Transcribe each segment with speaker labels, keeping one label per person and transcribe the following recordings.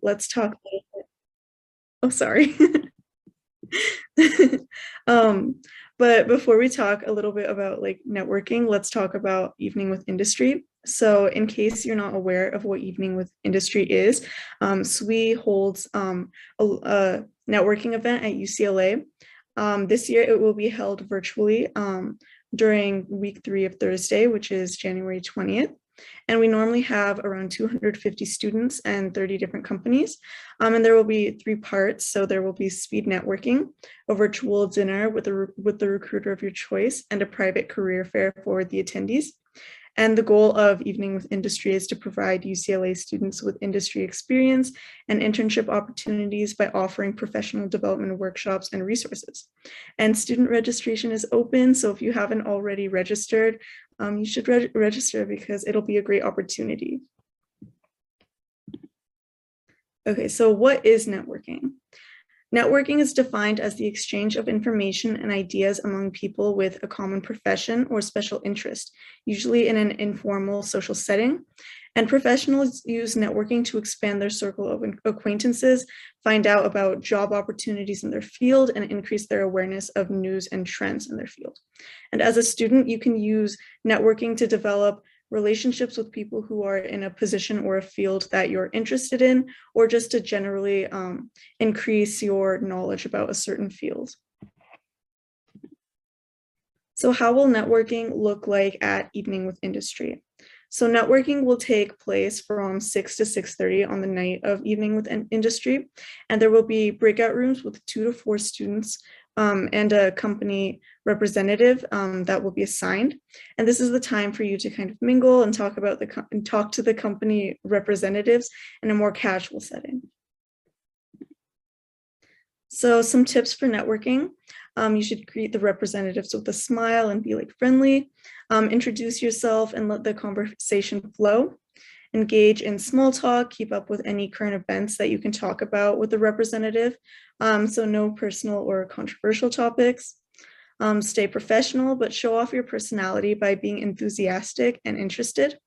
Speaker 1: Let's talk. Oh, sorry. um, but before we talk a little bit about like networking, let's talk about Evening with Industry. So in case you're not aware of what Evening with Industry is, SWE holds a networking event at UCLA. This year it will be held virtually during week 3 of Thursday, which is January 20th. And we normally have around 250 students and 30 different companies. And there will be 3 parts. So there will be speed networking, a virtual dinner with the recruiter of your choice, and a private career fair for the attendees. And the goal of Evening with Industry is to provide UCLA students with industry experience and internship opportunities by offering professional development workshops and resources. And student registration is open, so if you haven't already registered, you should register because it'll be a great opportunity. Okay, so what is networking? Networking is defined as the exchange of information and ideas among people with a common profession or special interest, usually in an informal social setting. And professionals use networking to expand their circle of acquaintances, find out about job opportunities in their field, and increase their awareness of news and trends in their field. And as a student, you can use networking to develop relationships with people who are in a position or a field that you're interested in, or just to generally increase your knowledge about a certain field. So how will networking look like at Evening with Industry? So networking will take place from 6 to 6:30 on the night of Evening with Industry, and there will be breakout rooms with 2 to 4 students and a company representative that will be assigned. And this is the time for you to kind of mingle and talk about talk to the company representatives in a more casual setting. So some tips for networking. You should greet the representatives with a smile and be like friendly. Introduce yourself and let the conversation flow. Engage in small talk, keep up with any current events that you can talk about with the representative. So no personal or controversial topics. Stay professional, but show off your personality by being enthusiastic and interested.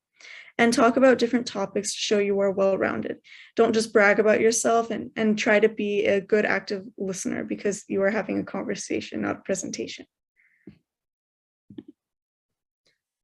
Speaker 1: And talk about different topics to show you are well-rounded. Don't just brag about yourself, and try to be a good active listener because you are having a conversation, not a presentation.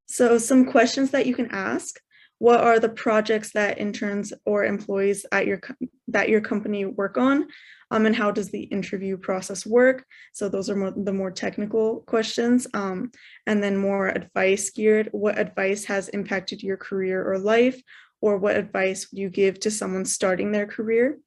Speaker 1: So some questions that you can ask. What are the projects that interns or employees at your company work on? And how does the interview process work? So those are the more technical questions. And then more advice geared. What advice has impacted your career or life? Or what advice would you give to someone starting their career?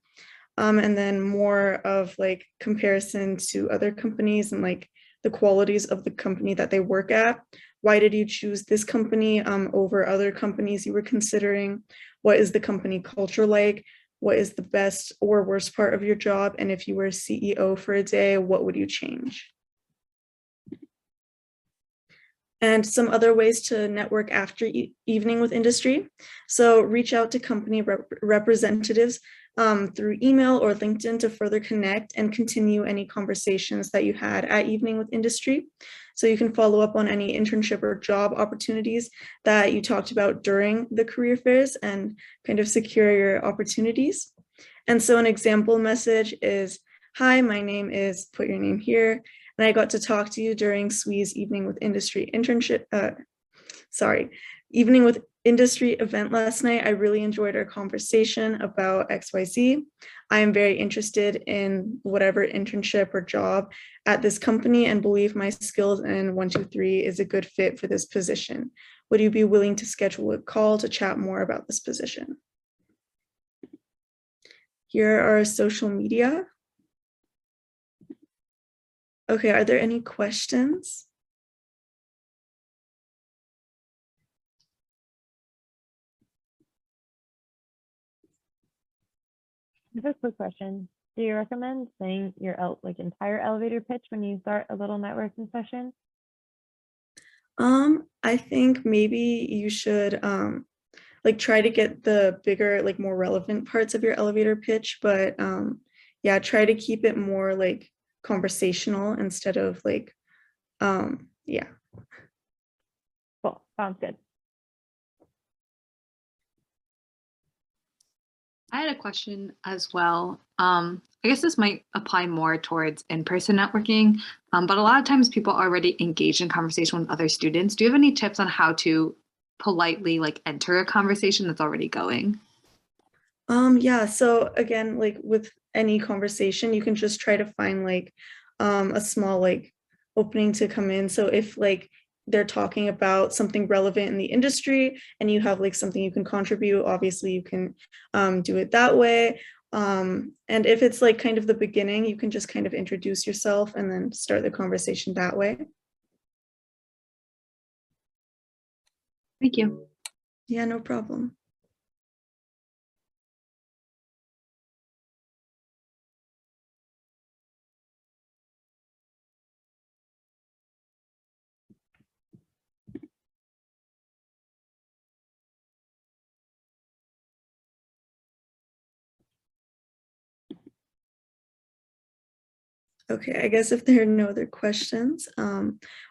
Speaker 1: And then more of like comparison to other companies and like the qualities of the company that they work at. Why did you choose this company over other companies you were considering? What is the company culture like? What is the best or worst part of your job? And if you were a CEO for a day, what would you change? And some other ways to network after Evening with Industry. So reach out to company representatives through email or LinkedIn to further connect and continue any conversations that you had at Evening with Industry. So you can follow up on any internship or job opportunities that you talked about during the career fairs and kind of secure your opportunities. And so an example message is, hi, my name is, put your name here, and I got to talk to you during SWE's Evening with Industry Evening with Industry event last night. I really enjoyed our conversation about XYZ. I am very interested in whatever internship or job at this company and believe my skills in 1, 2, 3 is a good fit for this position. Would you be willing to schedule a call to chat more about this position? Here are our social media. Okay, are there any questions?
Speaker 2: I have a quick question. Do you recommend saying your entire elevator pitch when you start a little networking session?
Speaker 1: I think maybe you should like try to get the bigger, like more relevant parts of your elevator pitch, but yeah, try to keep it more like conversational instead of like yeah.
Speaker 2: Cool, sounds good.
Speaker 3: I had a question as well. I guess this might apply more towards in-person networking, but a lot of times people are already engaged in conversation with other students. Do you have any tips on how to politely like enter a conversation that's already going?
Speaker 1: Yeah, so again, like with any conversation, you can just try to find like a small like opening to come in. So if like they're talking about something relevant in the industry and you have like something you can contribute, obviously you can do it that way. And if it's like kind of the beginning, you can just kind of introduce yourself and then start the conversation that way.
Speaker 3: Thank you.
Speaker 1: Yeah, no problem. Okay, I guess if there are no other questions,